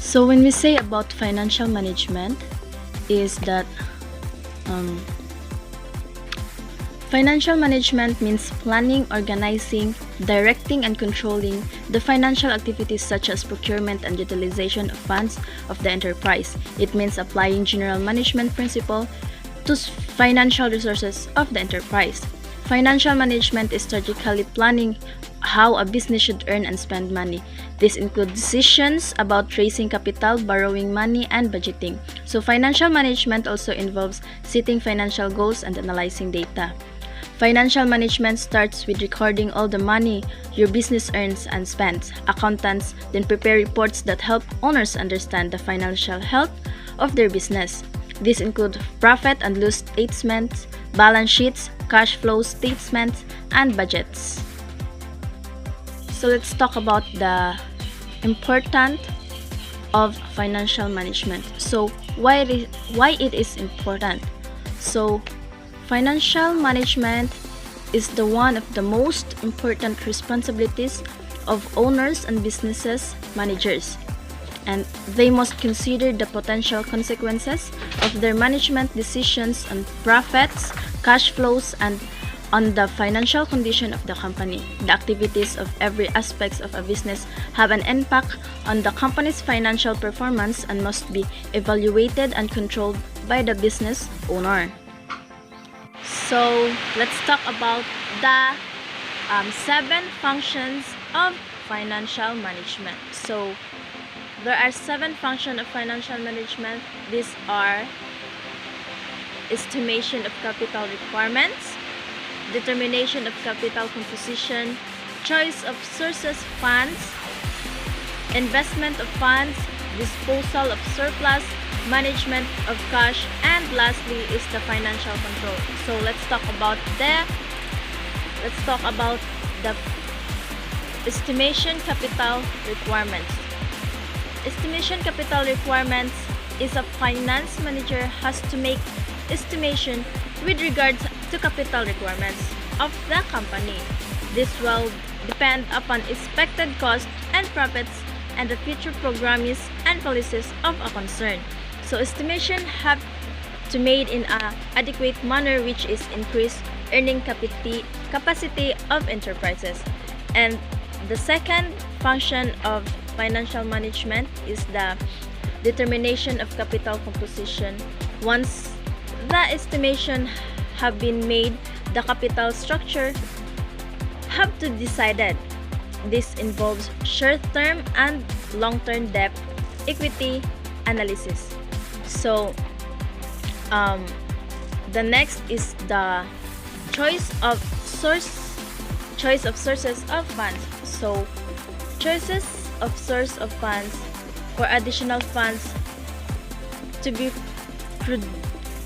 So when we say about financial management, is that um, financial management means planning, organizing, directing, and controlling the financial activities such as procurement and utilization of funds of the enterprise. It means applying general management principle to financial resources of the enterprise. Financial management is strategically planning how a business should earn and spend money. This includes decisions about raising capital, borrowing money, and budgeting. So financial management also involves setting financial goals and analyzing data. Financial management starts with recording all the money your business earns and spends. Accountants then prepare reports that help owners understand the financial health of their business. These include profit and loss statements, balance sheets, cash flow statements, and budgets. So let's talk about the importance of financial management. So why it is important? So financial management is the one of the most important responsibilities of owners and businesses managers, and they must consider the potential consequences of their management decisions on profits, cash flows, and on the financial condition of the company. The activities of every aspect of a business have an impact on the company's financial performance and must be evaluated and controlled by the business owner. So let's talk about the 7 functions of financial management. So there are 7 functions of financial management. These are estimation of capital requirements, determination of capital composition, choice of sources funds, investment of funds, disposal of surplus, management of cash, and lastly is the financial control. So let's talk about the estimation capital requirements. Estimation capital requirements is a finance manager has to make estimation with regards to capital requirements of the company. This will depend upon expected costs and profits and the future programs and policies of a concern. So estimation have to made in a adequate manner which is increased earning capacity of enterprises. And the second function of financial management is the determination of capital composition. Once the estimation have been made, the capital structure have to decided. This involves short-term and long-term debt equity analysis. So the next is the choice of sources of funds. So choices of source of funds. For additional funds to be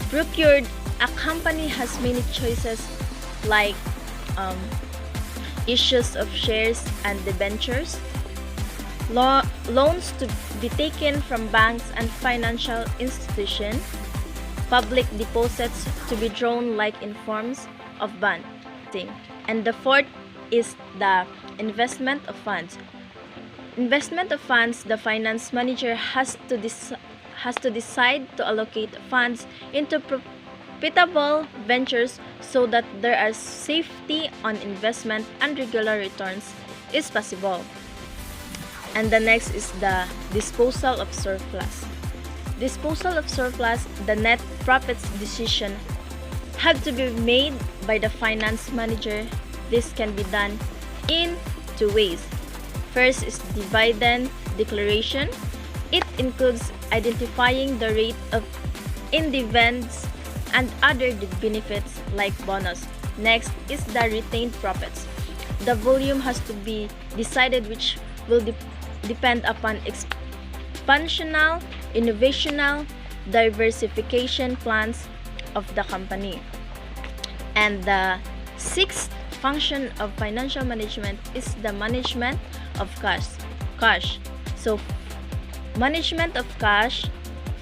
procured, a company has many choices like issues of shares and debentures, loans to be taken from banks and financial institutions, public deposits to be drawn like in forms of bonding. And the fourth is the investment of funds. Investment of funds, the finance manager has to decide to allocate funds into profitable ventures so that there are safety on investment and regular returns is possible. And the next is the disposal of surplus. Disposal of surplus, the net profits decision have to be made by the finance manager. This can be done in 2 ways. First is dividend declaration. It includes identifying the rate of dividends and other benefits like bonus. Next is the retained profits. The volume has to be decided which will depend upon expansional, innovational, diversification plans of the company. And the sixth function of financial management is the management of cash. So management of cash,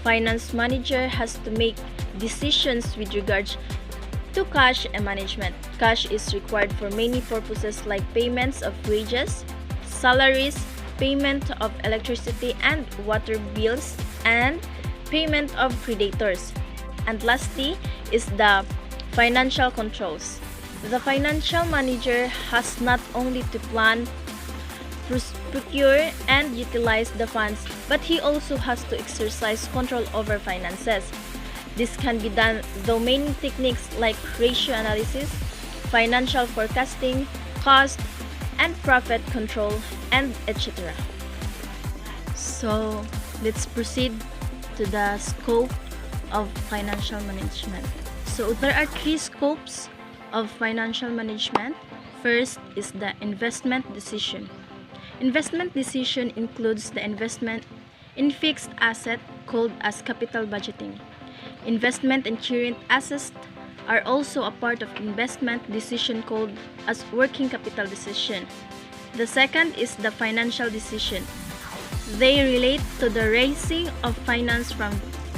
finance manager has to make decisions with regards to cash and management. Cash is required for many purposes like payments of wages, salaries, payment of electricity and water bills, and payment of creditors. And lastly is the financial controls. The financial manager has not only to plan, procure, and utilize the funds, but he also has to exercise control over finances. This can be done through many techniques like ratio analysis, financial forecasting, cost and profit control, and etc. So let's proceed to the scope of financial management. So there are three scopes of financial management. First is the investment decision. Investment decision includes the investment in fixed asset called as capital budgeting. Investment in current assets are also a part of investment decision called as working capital decision. The second is the financial decision. They relate to the raising of finance from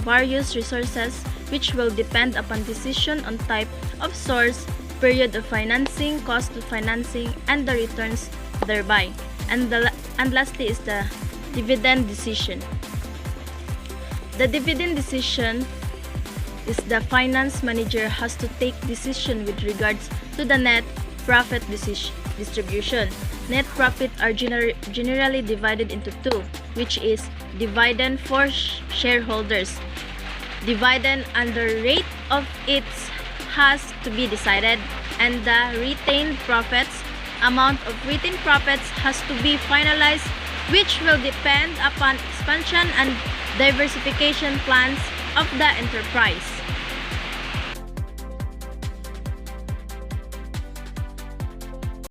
various resources, which will depend upon decision on type of source, period of financing, cost of financing, and the returns thereby. And lastly is the dividend decision. The dividend decision is the finance manager has to take decision with regards to the net profit distribution. Net profit are generally divided into two, which is dividend for shareholders. Dividend and the rate of it has to be decided, and the retained profits, amount of retained profits has to be finalized, which will depend upon expansion and diversification plans of the enterprise.